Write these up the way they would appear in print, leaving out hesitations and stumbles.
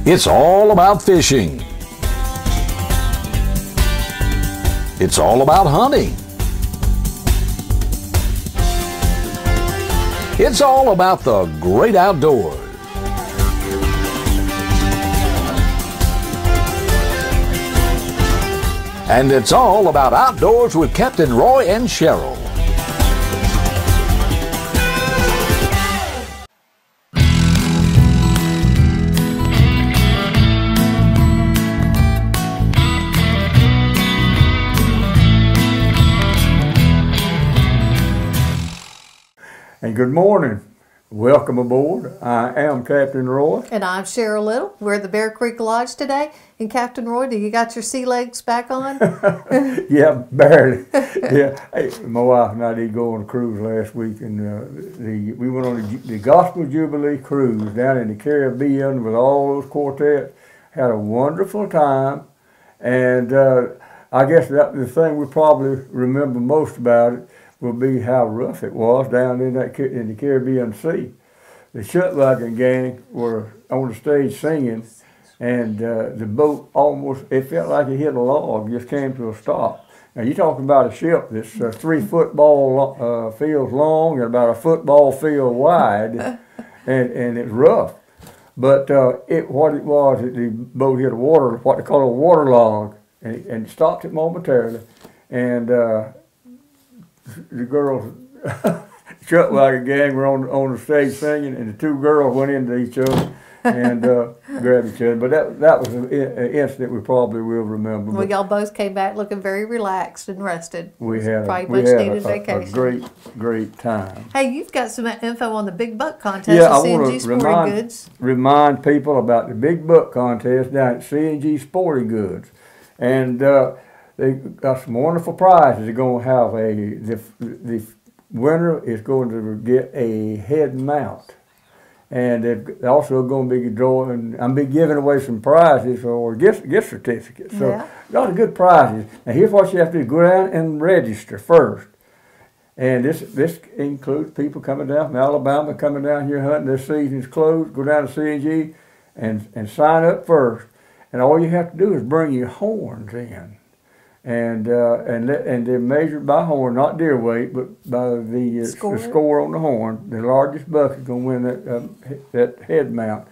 It's all about fishing. It's all about hunting. It's all about the great outdoors. And it's all about outdoors with Captain Roy and Cheryl. And good morning. Welcome aboard. I am Captain Roy. And I'm Cheryl Little. We're at the Bear Creek Lodge today. And Captain Roy, do you got your sea legs back on? Yeah, barely. Yeah, hey, my wife and I did go on a cruise last week, and we went on the Gospel Jubilee cruise down in the Caribbean with all those quartets. Had a wonderful time, and I guess the thing we probably remember most about it will be how rough it was down in the Caribbean Sea. The Shutwagon gang were on the stage singing, and the boat almost, it felt like it hit a log, just came to a stop. Now you're talking about a ship that's 3 football fields long and about a football field wide, and it's rough. But what it was, the boat hit what they call a water log, and it stopped it momentarily, and the girls, Shutwagon gang were on the stage singing, and the 2 girls went into each other and grabbed each other. But that was an incident we probably will remember. Well, y'all both came back looking very relaxed and rested. We had vacation. A great time. Hey, you've got some info on the Big Buck Contest at C&G Sporting Goods. Remind people about the Big Buck Contest down at C&G Sporting Goods. And they got some wonderful prizes. They're going to have the winner is going to get a head mount. And they're also going to be drawing, I'm be giving away some prizes or gift certificates. So a lot of good prizes. Now here's what you have to do. Go down and register first. And this includes people coming down from Alabama, coming down here hunting. Their season's closed. Go down to C&G and sign up first. And all you have to do is bring your horns in. And they're measured by horn, not deer weight, but by the score on the horn. The largest buck is going to win that head mount.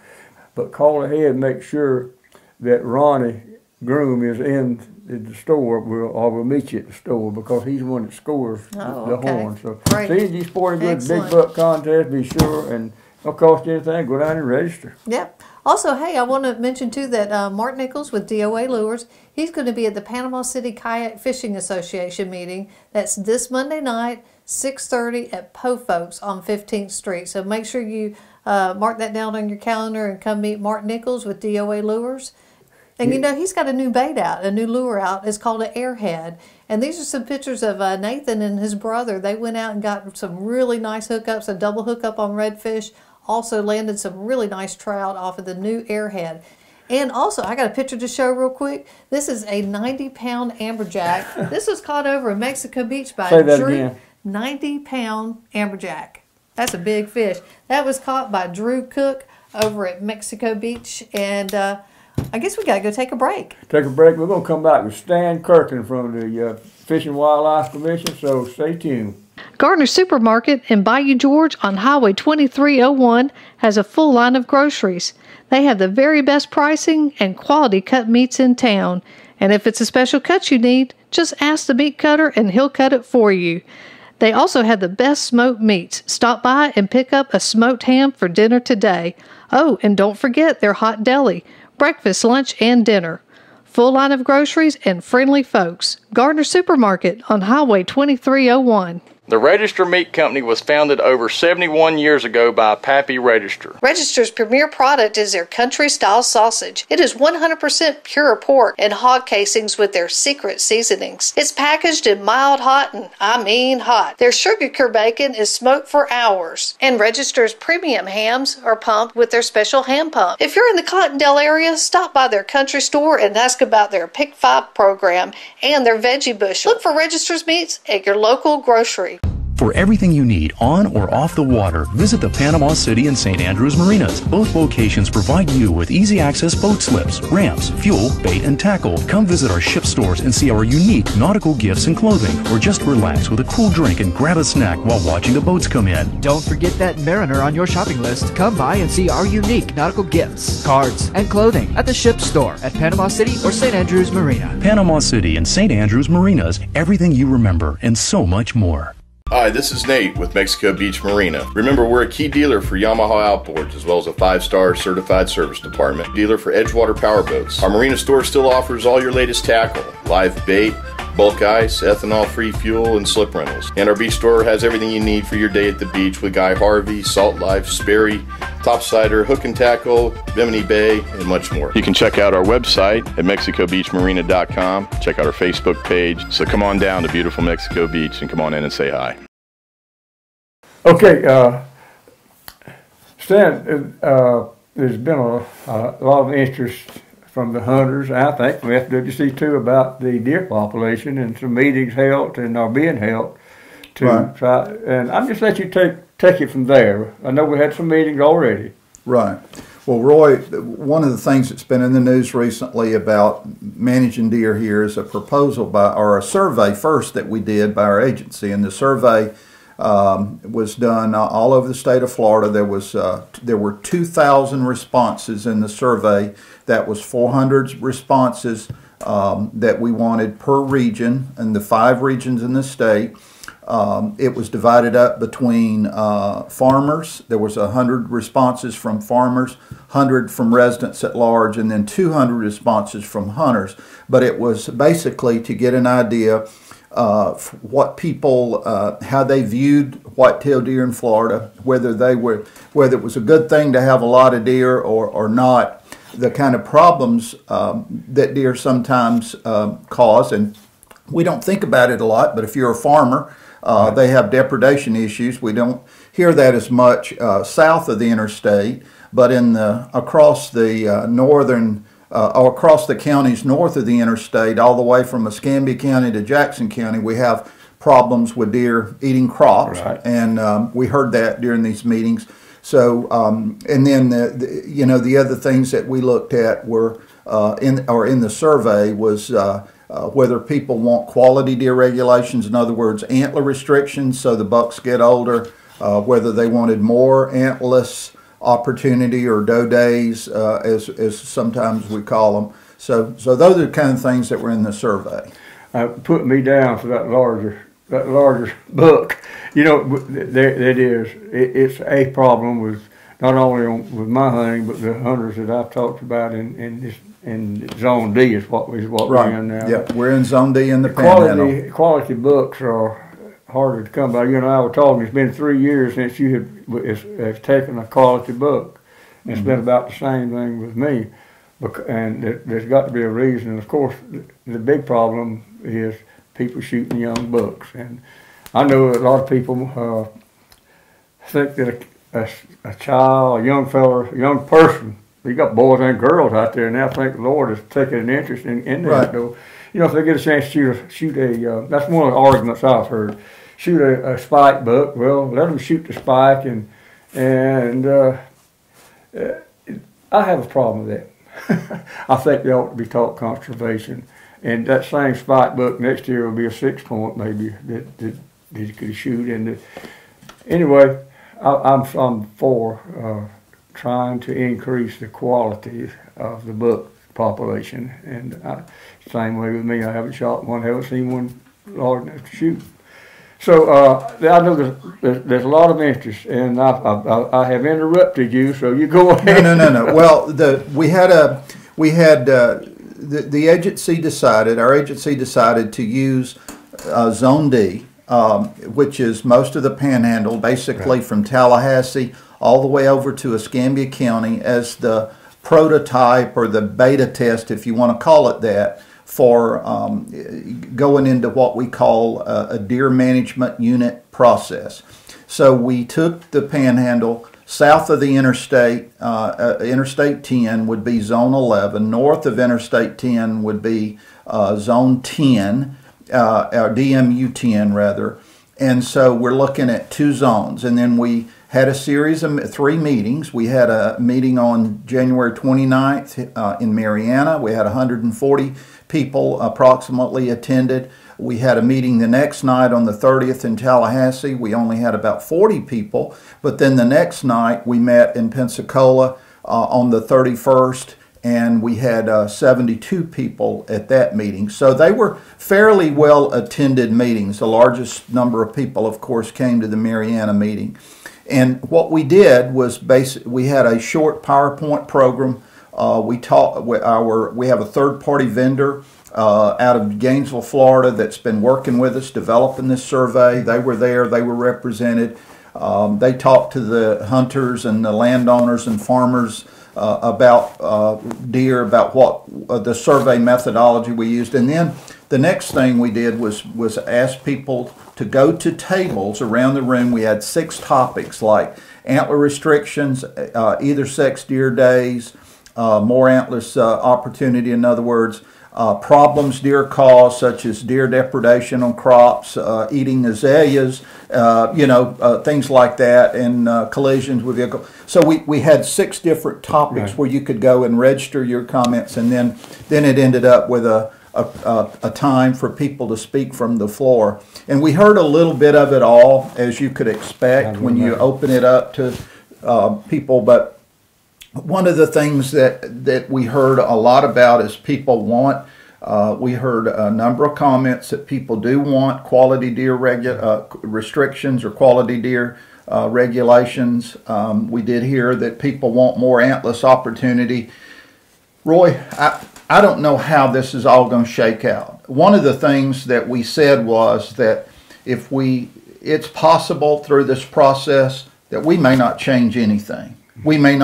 But call ahead and make sure that Ronnie Groom is in the store, or we'll meet you at the store, because he's the one that scores the horn. So C&G Sporting Goods Big Buck Contest, be sure, and don't cost you anything. Go down and register. Yep. Also, hey, I want to mention, too, that Mark Nichols with DOA Lures, he's going to be at the Panama City Kayak Fishing Association meeting. That's this Monday night, 6:30 at Po Folks on 15th Street. So make sure you mark that down on your calendar and come meet Mark Nichols with DOA Lures. And, you know, he's got a new bait out, a new lure out. It's called an Airhead. And these are some pictures of Nathan and his brother. They went out and got some really nice hookups, a double hookup on redfish. Also landed some really nice trout off of the new Airhead. And also, I got a picture to show real quick. This is a 90-pound amberjack. This was caught over in Mexico Beach by Drew. 90-pound amberjack. That's a big fish. That was caught by Drew Cook over at Mexico Beach. And I guess we got to go take a break. Take a break. We're going to come back with Stan Kirkland from the Fish and Wildlife Commission, so stay tuned. Gardner Supermarket in Bayou George on Highway 2301 has a full line of groceries. They have the very best pricing and quality cut meats in town. And if it's a special cut you need, just ask the meat cutter and he'll cut it for you. They also have the best smoked meats. Stop by and pick up a smoked ham for dinner today. Oh, and don't forget their hot deli, breakfast, lunch, and dinner. Full line of groceries and friendly folks. Gardner Supermarket on Highway 2301. The Register Meat Company was founded over 71 years ago by Pappy Register. Register's premier product is their country-style sausage. It is 100% pure pork and hog casings with their secret seasonings. It's packaged in mild hot, and I mean hot. Their sugar cure bacon is smoked for hours. And Register's premium hams are pumped with their special ham pump. If you're in the Cottondale area, stop by their country store and ask about their Pick 5 program and their veggie bushel. Look for Register's meats at your local grocery. For everything you need on or off the water, visit the Panama City and St. Andrews Marinas. Both locations provide you with easy access boat slips, ramps, fuel, bait, and tackle. Come visit our ship stores and see our unique nautical gifts and clothing, or just relax with a cool drink and grab a snack while watching the boats come in. Don't forget that Mariner on your shopping list. Come by and see our unique nautical gifts, cards, and clothing at the ship store at Panama City or St. Andrews Marina. Panama City and St. Andrews Marinas, everything you remember and so much more. Hi, this is Nate with Mexico Beach Marina. Remember, we're a key dealer for Yamaha outboards as well as a 5-star certified service department. Dealer for Edgewater powerboats. Our marina store still offers all your latest tackle, live bait, bulk ice, ethanol-free fuel, and slip rentals. And our beach store has everything you need for your day at the beach with Guy Harvey, Salt Life, Sperry, Topsider, Hook and Tackle, Bimini Bay, and much more. You can check out our website at mexicobeachmarina.com. Check out our Facebook page. So come on down to beautiful Mexico Beach and come on in and say hi. Okay, Stan, there's been a lot of interest from the hunters, I think, from FWC too, about the deer population, and some meetings held and are being held to try. And I'm just let you take it from there. I know we had some meetings already. Right. Well, Roy, one of the things that's been in the news recently about managing deer here is a proposal or a survey first that we did by our agency, and the survey was done all over the state of Florida. There were 2,000 responses in the survey. That was 400 responses that we wanted per region, and the 5 regions in the state. It was divided up between farmers. There was 100 responses from farmers, 100 from residents at large, and then 200 responses from hunters. But it was basically to get an idea what people, how they viewed white-tailed deer in Florida, whether it was a good thing to have a lot of deer or not, the kind of problems that deer sometimes cause. And we don't think about it a lot, but if you're a farmer, they have depredation issues. We don't hear that as much south of the interstate, but across the northern or across the counties north of the interstate, all the way from Escambia County to Jackson County, we have problems with deer eating crops, and we heard that during these meetings. So, and then the other things that we looked at were in the survey was whether people want quality deer regulations, in other words, antler restrictions, so the bucks get older, whether they wanted more antlerless opportunity or doe days, as sometimes we call them. So those are the kind of things that were in the survey. Put me down for that larger book. You know, it's a problem with not only with my hunting, but the hunters that I've talked about in Zone D is what we're in now. Yeah, we're in Zone D in the Panhandle. Quality books are harder to come by. You and I were talking, it's been 3 years since you have taken a quality book. It's been about the same thing with me. And there's got to be a reason. And of course, the big problem is people shooting young bucks. And I know a lot of people think that a child, a young fella, a young person, you got boys and girls out there now, think the Lord is taking an interest in that. Right. You know, if they get a chance to shoot a that's one of the arguments I've heard. Shoot a spike buck, well, let them shoot the spike, and I have a problem with that. I think they ought to be taught conservation, and that same spike buck next year will be a 6-point maybe that you could shoot. And anyway, I'm for trying to increase the quality of the buck population, and same way with me. I haven't shot one, haven't seen one large enough to shoot. So I know there's a lot of interest, and I have interrupted you, so you go ahead. No. Well, the agency decided, our agency decided to use Zone D, which is most of the Panhandle, basically from Tallahassee all the way over to Escambia County, as the prototype or the beta test, if you want to call it that, for going into what we call a deer management unit process. So we took the Panhandle south of the interstate. Interstate 10 would be Zone 11. North of Interstate 10 would be Zone 10, or DMU 10 rather. And so we're looking at 2 zones. And then we had a series of 3 meetings. We had a meeting on January 29th in Marianna. We had 140 people approximately attended. We had a meeting the next night on the 30th in Tallahassee. We only had about 40 people. But then the next night we met in Pensacola on the 31st. And we had 72 people at that meeting. So they were fairly well attended meetings. The largest number of people, of course, came to the Marianna meeting. And what we did was we had a short PowerPoint program. We have a third-party vendor out of Gainesville, Florida, that's been working with us, developing this survey. They were there. They were represented. They talked to the hunters and the landowners and farmers about deer, about what the survey methodology we used. And then the next thing we did was ask people to go to tables around the room. We had 6 topics like antler restrictions, either sex deer days, more antlers opportunity, in other words, problems deer cause, such as deer depredation on crops, eating azaleas, things like that, and collisions with vehicles. So we had 6 different topics where you could go and register your comments, and then it ended up with a time for people to speak from the floor. And we heard a little bit of it all, as you could expect when you open it up to people, but one of the things that we heard a lot about is people want, we heard a number of comments that people do want quality deer restrictions or quality deer regulations. We did hear that people want more antlerless opportunity. Roy, I don't know how this is all going to shake out. One of the things that we said was that it's possible through this process that we may not change anything. We may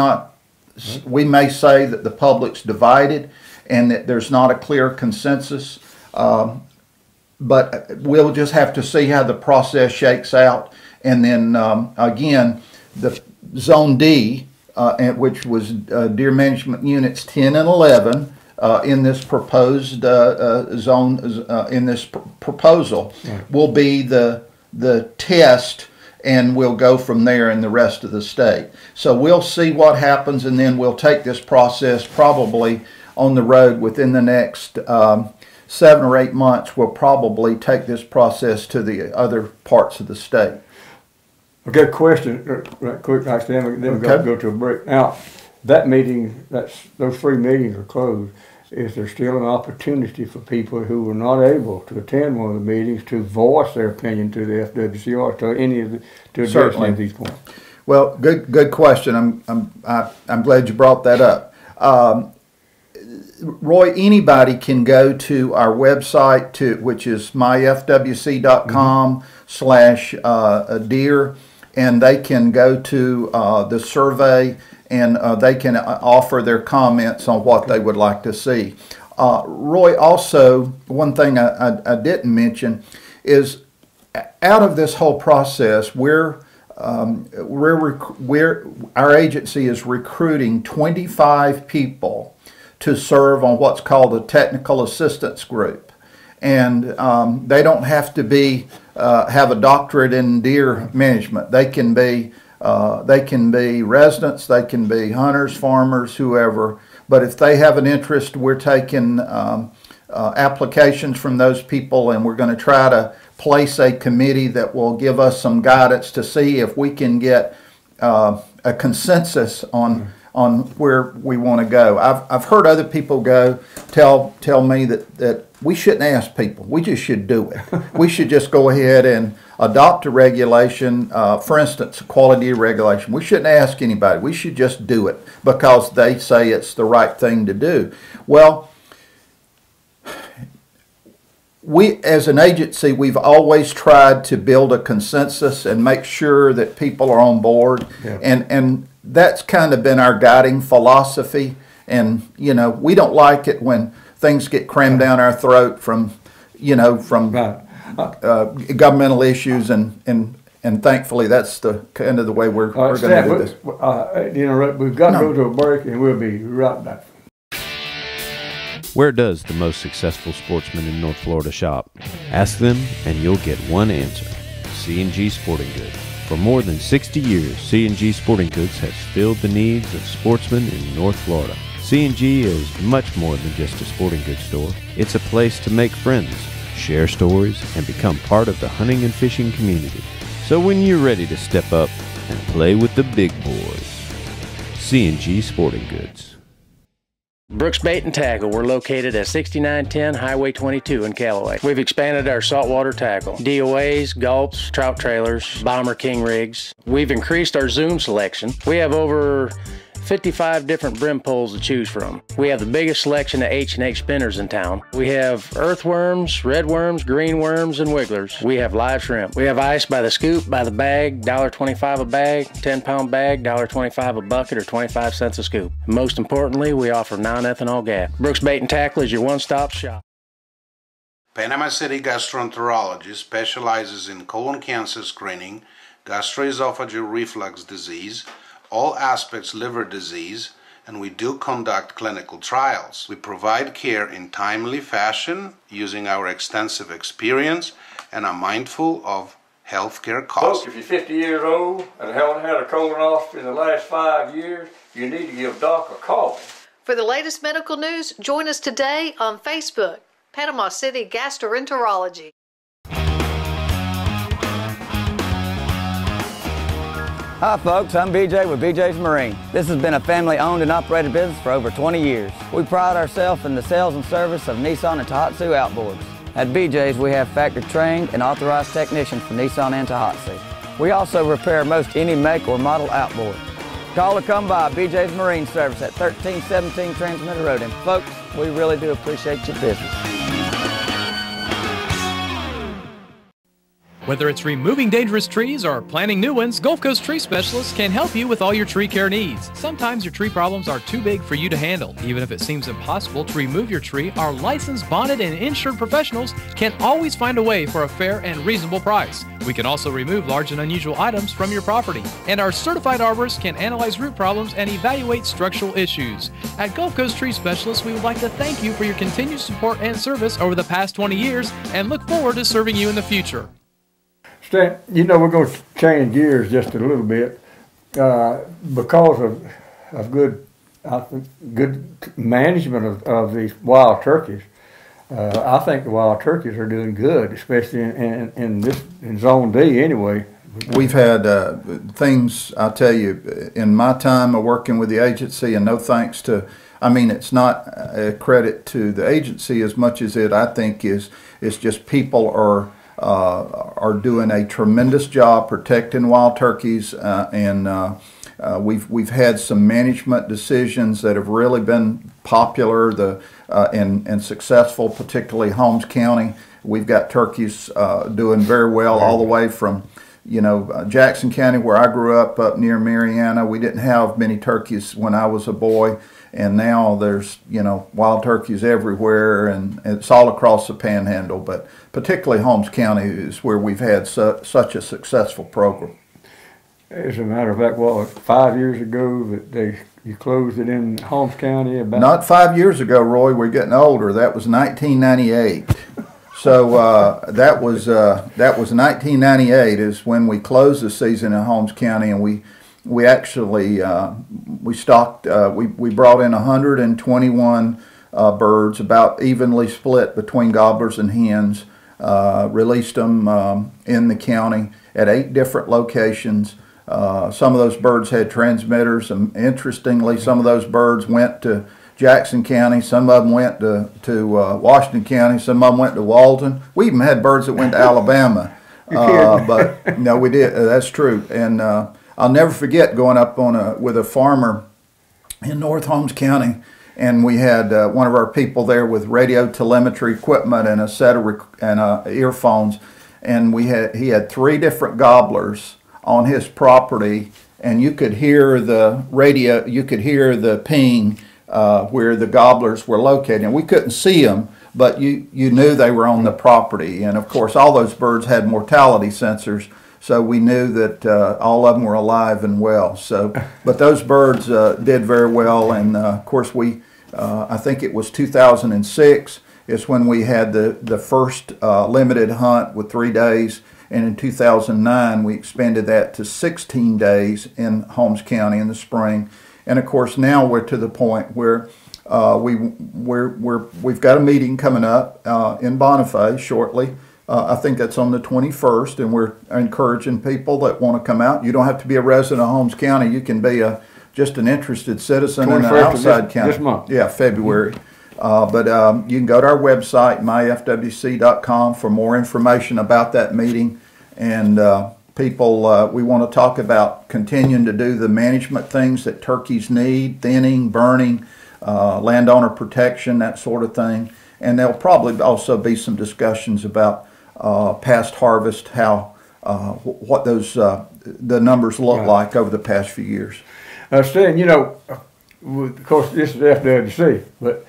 say that the public's divided and that there's not a clear consensus, but we'll just have to see how the process shakes out. And then again, the Zone D, which was deer management units 10 and 11 in this proposed in this proposal, will be the test. And we'll go from there in the rest of the state. So we'll see what happens, and then we'll take this process probably on the road within the next 7 or 8 months. We'll probably take this process to the other parts of the state. Okay, question, right quick, actually, then we've got to go to a break. Now, that meeting, those 3 meetings are closed. Is there still an opportunity for people who were not able to attend one of the meetings to voice their opinion to the FWCR, to address any of these points? Well, good question. I'm glad you brought that up. Roy, anybody can go to our website, which is myfwc.com/deer, and they can go to the survey, and they can offer their comments on what they would like to see. Roy, also, one thing I didn't mention is out of this whole process, our agency is recruiting 25 people to serve on what's called a technical assistance group. And they don't have to have a doctorate in deer management. They can be residents, they can be hunters, farmers, whoever. But if they have an interest, we're taking applications from those people, and we're going to try to place a committee that will give us some guidance to see if we can get a consensus on where we want to go. I've heard other people tell me that we shouldn't ask people. We just should do it. We should just go ahead and adopt a regulation, for instance, a quality regulation. We shouldn't ask anybody. We should just do it because they say it's the right thing to do. Well, we, as an agency, we've always tried to build a consensus and make sure that people are on board. Yeah. And that's kind of been our guiding philosophy. And, we don't like it when things get crammed down our throat from governmental issues, and thankfully that's the kind of the way we're going to do this. We've got to go to a break, and we'll be right back. Where does the most successful sportsman in North Florida shop? Ask them and you'll get one answer. C&G Sporting Goods. For more than 60 years, C&G Sporting Goods has filled the needs of sportsmen in North Florida. C&G is much more than just a sporting goods store. It's a place to make friends, share stories, and become part of the hunting and fishing community. So when you're ready to step up and play with the big boys, C&G Sporting Goods. Brooks Bait and Tackle. We're located at 6910 Highway 22 in Callaway. We've expanded our saltwater tackle. DOAs, gulps, trout trailers, Bomber King rigs. We've increased our Zoom selection. We have over 55 different brim poles to choose from. We have the biggest selection of H&H spinners in town. We have earthworms, red worms, green worms, and wigglers. We have live shrimp. We have ice by the scoop, by the bag, $1.25 a bag, 10-pound bag, $1.25 a bucket, or 25 cents a scoop. Most importantly, we offer non-ethanol gas. Brooks Bait and Tackle is your one-stop shop. Panama City Gastroenterology specializes in colon cancer screening, gastroesophageal reflux disease, all aspects liver disease, and we do conduct clinical trials. We provide care in timely fashion using our extensive experience and are mindful of healthcare costs. Folks, if you're 50 years old and haven't had a colonoscopy in the last 5 years, you need to give Doc a call. For the latest medical news, join us today on Facebook, Panama City Gastroenterology. Hi folks, I'm BJ with BJ's Marine. This has been a family-owned and operated business for over 20 years. We pride ourselves in the sales and service of Nissan and Tohatsu outboards. At BJ's, we have factory-trained and authorized technicians for Nissan and Tohatsu. We also repair most any make or model outboard. Call or come by BJ's Marine Service at 1317 Transmitter Road. And folks, we really do appreciate your business. Whether it's removing dangerous trees or planting new ones, Gulf Coast Tree Specialists can help you with all your tree care needs. Sometimes your tree problems are too big for you to handle. Even if it seems impossible to remove your tree, our licensed, bonded, and insured professionals can always find a way for a fair and reasonable price. We can also remove large and unusual items from your property. And our certified arborists can analyze root problems and evaluate structural issues. At Gulf Coast Tree Specialists, we would like to thank you for your continued support and service over the past 20 years and look forward to serving you in the future. Stan, you know, we're going to change gears just a little bit because of good management of these wild turkeys. I think the wild turkeys are doing good, especially in Zone D anyway. We've had things, I'll tell you, in my time of working with the agency, and no thanks to, I mean, it's not a credit to the agency as much as I think is just people are doing a tremendous job protecting wild turkeys, and we've had some management decisions that have really been popular and successful, particularly Holmes County. We've got turkeys doing very well all the way from Jackson County, where I grew up near Marianna. We didn't have many turkeys when I was a boy, and now there's wild turkeys everywhere, and it's all across the Panhandle. But particularly Holmes County is where we've had such a successful program. As a matter of fact, 5 years ago that you closed it in Holmes County? Not 5 years ago, Roy. We're getting older. That was 1998. So that was 1998 is when we closed the season in Holmes County, and we actually we stocked we brought in 121 birds, about evenly split between gobblers and hens. Released them in the county at 8 different locations. Some of those birds had transmitters, and interestingly, some of those birds went to Jackson County, some of them went to Washington County, some of them went to Walton. We even had birds that went to Alabama. But no, we did. That's true. And I'll never forget going up with a farmer in North Holmes County, and we had one of our people there with radio telemetry equipment and a set of earphones, and he had 3 different gobblers on his property, and you could hear the radio, you could hear the ping where the gobblers were located. And we couldn't see them, but you knew they were on the property. And of course, all those birds had mortality sensors, so we knew that all of them were alive and well. So, but those birds did very well. And of course, I think it was 2006 is when we had the first limited hunt with 3 days, And in 2009, we expanded that to 16 days in Holmes County in the spring. And of course, now we're to the point where we've got a meeting coming up in Bonifay shortly. I think that's on the 21st, and we're encouraging people that want to come out. You don't have to be a resident of Holmes County. You can be just an interested citizen in an outside county. This month. Yeah, February. But you can go to our website, myfwc.com, for more information about that meeting. And people, we want to talk about continuing to do the management things that turkeys need, thinning, burning, landowner protection, that sort of thing. And there'll probably also be some discussions about past harvest, how what those the numbers look like over the past few years. Stan, you know, of course, this is FWC, but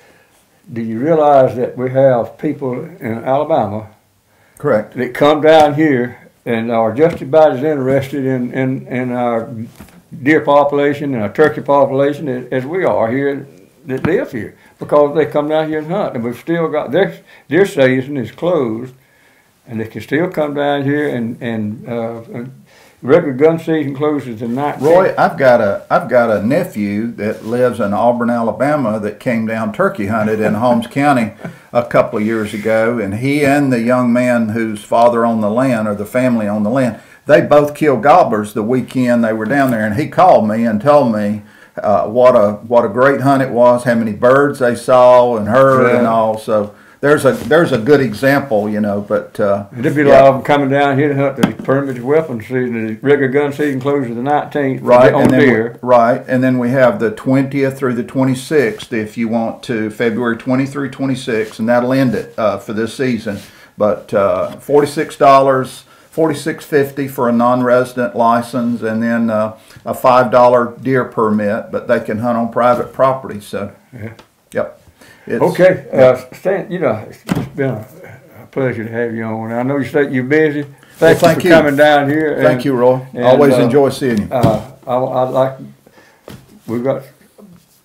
do you realize that we have people in Alabama, correct, that come down here and are just about as interested in our deer population and our turkey population as we are here that live here, because they come down here and hunt, and we've still got their season is closed, and they can still come down here and regular gun season closes in 19. Roy, I've got a nephew that lives in Auburn, Alabama, that came down turkey hunted in Holmes County a couple of years ago, and he and the young man whose father owned the land, or the family owned the land, they both killed gobblers the weekend they were down there, and he called me and told me what a great hunt it was, how many birds they saw and heard and all. So there's a good example, you know. But there'd be a lot of them coming down here to hunt the permitted weapons season. The regular gun season closes the 19th, right? On deer, right, and then we have the 20th through the 26th, if you want to, February 20 through 26, and that'll end it for this season. But $46. $46.50 for a non-resident license, and then a $5 deer permit, but they can hunt on private property. So, yep. Okay, Stan, you know, it's been a pleasure to have you on. I know you say you're busy. Thank you for coming down here. Thank you, Roy. Always enjoy seeing you. We've got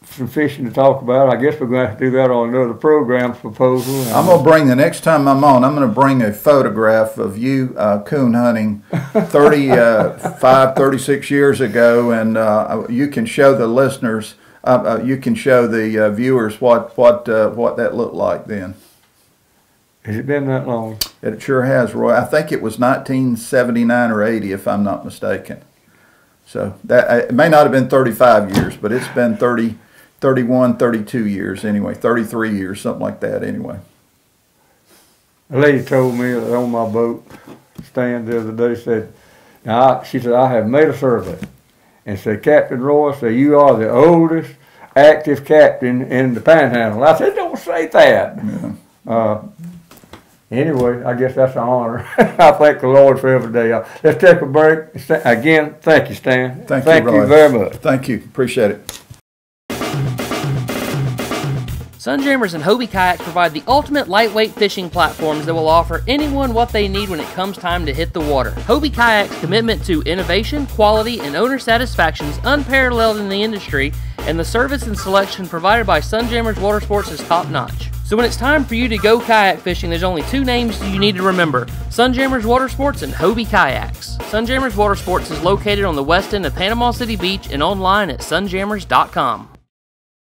some fishing to talk about. I guess we're going to have to do that on another program proposal. I'm going to bring, the next time I'm going to bring a photograph of you coon hunting 36 years ago, and you can show the listeners, you can show the viewers what that looked like then. Has it been that long? It sure has, Roy. I think it was 1979 or 80, if I'm not mistaken. So that it may not have been 35 years, but it's been 31, 32 years anyway, 33 years, something like that anyway. A lady told me that on my boat stand the other day, she said, I have made a survey, and said, Captain Roy, said, you are the oldest active captain in the Panhandle. I said, don't say that. Yeah. Anyway, I guess that's an honor. I thank the Lord for every day. Let's take a break. Again, thank you, Stan. Thank you very much. Thank you. Appreciate it. Sunjammers and Hobie Kayaks provide the ultimate lightweight fishing platforms that will offer anyone what they need when it comes time to hit the water. Hobie Kayaks' commitment to innovation, quality, and owner satisfaction is unparalleled in the industry, and the service and selection provided by Sunjammers Watersports is top-notch. So when it's time for you to go kayak fishing, there's only two names you need to remember: Sunjammers Watersports and Hobie Kayaks. Sunjammers Watersports is located on the west end of Panama City Beach and online at sunjammers.com.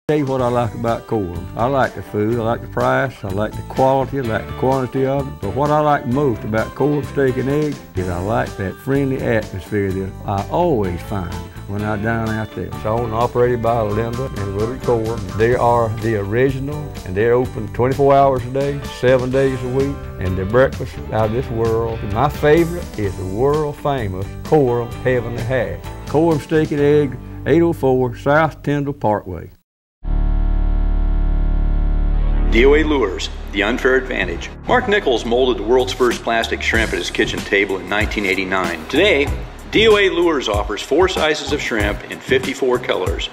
Tell you what I like about Coram. I like the food, I like the price, I like the quality, I like the quantity of it. But what I like most about Coram Steak and Eggs is I like that friendly atmosphere that I always find when I'm down out there. It's owned and operated by Linda and Willie Coram. They are the original, and they're open 24 hours a day, 7 days a week, and their breakfast out of this world. And my favorite is the world famous Coram Heavenly Hash. Coram Steak and Eggs, 804 South Tyndall Parkway. DOA Lures, the unfair advantage. Mark Nichols molded the world's first plastic shrimp at his kitchen table in 1989. Today, DOA Lures offers 4 sizes of shrimp in 54 colors,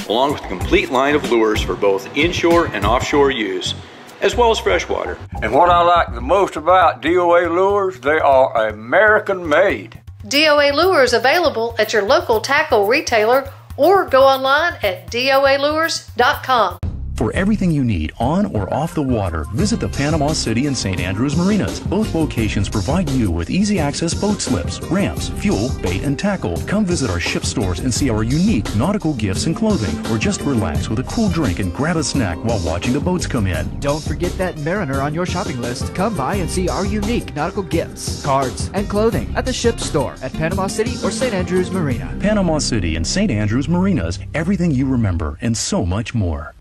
along with a complete line of lures for both inshore and offshore use, as well as freshwater. And what I like the most about DOA Lures, they are American made. DOA Lures available at your local tackle retailer, or go online at doalures.com. For everything you need on or off the water, visit the Panama City and St. Andrews Marinas. Both locations provide you with easy access boat slips, ramps, fuel, bait, and tackle. Come visit our ship stores and see our unique nautical gifts and clothing, or just relax with a cool drink and grab a snack while watching the boats come in. Don't forget that Mariner on your shopping list. Come by and see our unique nautical gifts, cards, and clothing at the ship store at Panama City or St. Andrews Marina. Panama City and St. Andrews Marinas, everything you remember and so much more.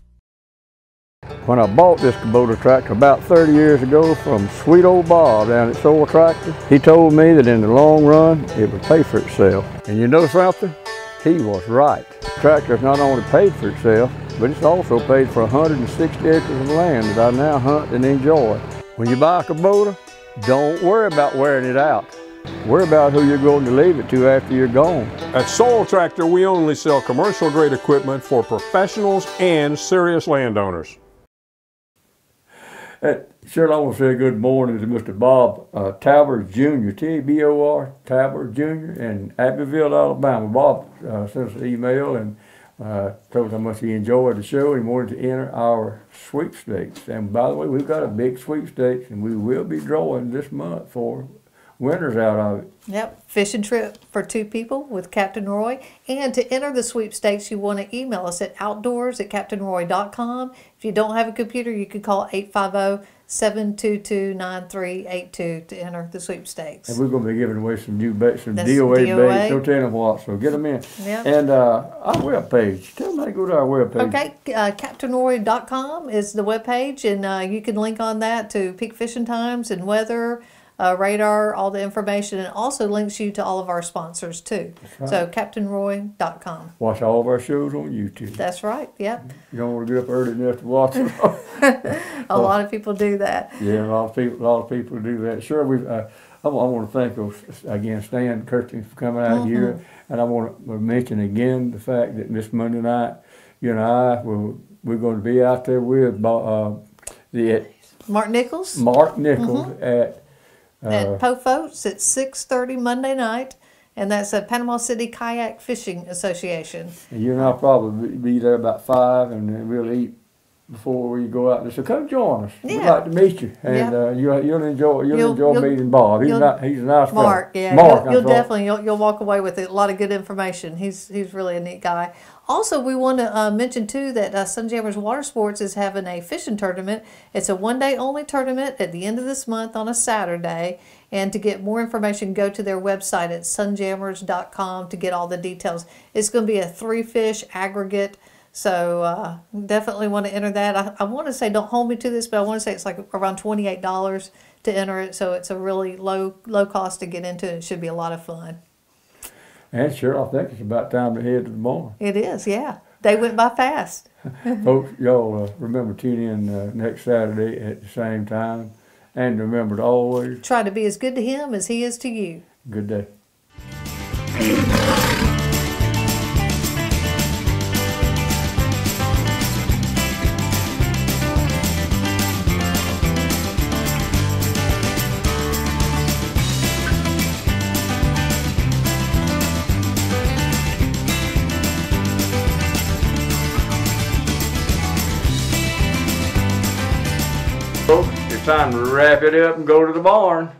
When I bought this Kubota tractor about 30 years ago from sweet old Bob down at Soul Tractor, he told me that in the long run, it would pay for itself. And you know something? He was right. The tractor's not only paid for itself, but it's also paid for 160 acres of land that I now hunt and enjoy. When you buy a Kubota, don't worry about wearing it out. Worry about who you're going to leave it to after you're gone. At Soul Tractor, we only sell commercial-grade equipment for professionals and serious landowners. Sure, I want to say good morning to Mr. Bob Talbert Jr., T-B-O-R, Talbert Jr. in Abbeville, Alabama. Bob sent us an email and told us how much he enjoyed the show and wanted to enter our sweepstakes. And by the way, we've got a big sweepstakes, and we will be drawing this month for winners out of it. Yep, fishing trip for 2 people with Captain Roy. And to enter the sweepstakes, you want to email us at outdoors@captainroy.com. If you don't have a computer, you can call 850-722-9382 to enter the sweepstakes. And we're going to be giving away some new baits, some DOA baits. Don't tell them what, so get them in. Yep. And our webpage, tell them how to go to our webpage. Okay, CaptainRoy.com is the webpage, and you can link on that to peak fishing times and weather, radar, all the information, and also links you to all of our sponsors too. Right. So CaptainRoy.com. Watch all of our shows on YouTube. That's right, yep. You don't want to get up early enough to watch them. A lot of people do that. Yeah, a lot of people do that. Sure, I want to thank again Stan Kirsten for coming out here, and I want to mention again the fact that this Monday night, you and I we're going to be out there with Mark Nichols. Mark Nichols at Pofos at 6:30 Monday night, and that's a Panama City Kayak Fishing Association. And you and I'll probably be there about 5, and then we'll eat before we go out there. So come join us. Yeah. We'd like to meet you, and you'll enjoy meeting Bob. He's a nice Mark. fellow. Yeah, Mark, you'll walk away with a lot of good information. He's really a neat guy. Also, we want to mention too that Sunjammers Water Sports is having a fishing tournament. It's a one-day only tournament at the end of this month on a Saturday. And to get more information, go to their website at sunjammers.com to get all the details. It's going to be a 3-fish aggregate. So definitely want to enter that. I want to say, don't hold me to this, but I want to say it's like around $28 to enter it. So it's a really low cost to get into. It should be a lot of fun. And sure, I think it's about time to head to the barn. It is, yeah. They went by fast. Folks, y'all remember tune in next Saturday at the same time. And remember to always try to be as good to him as he is to you. Good day. Folks, it's time to wrap it up and go to the barn.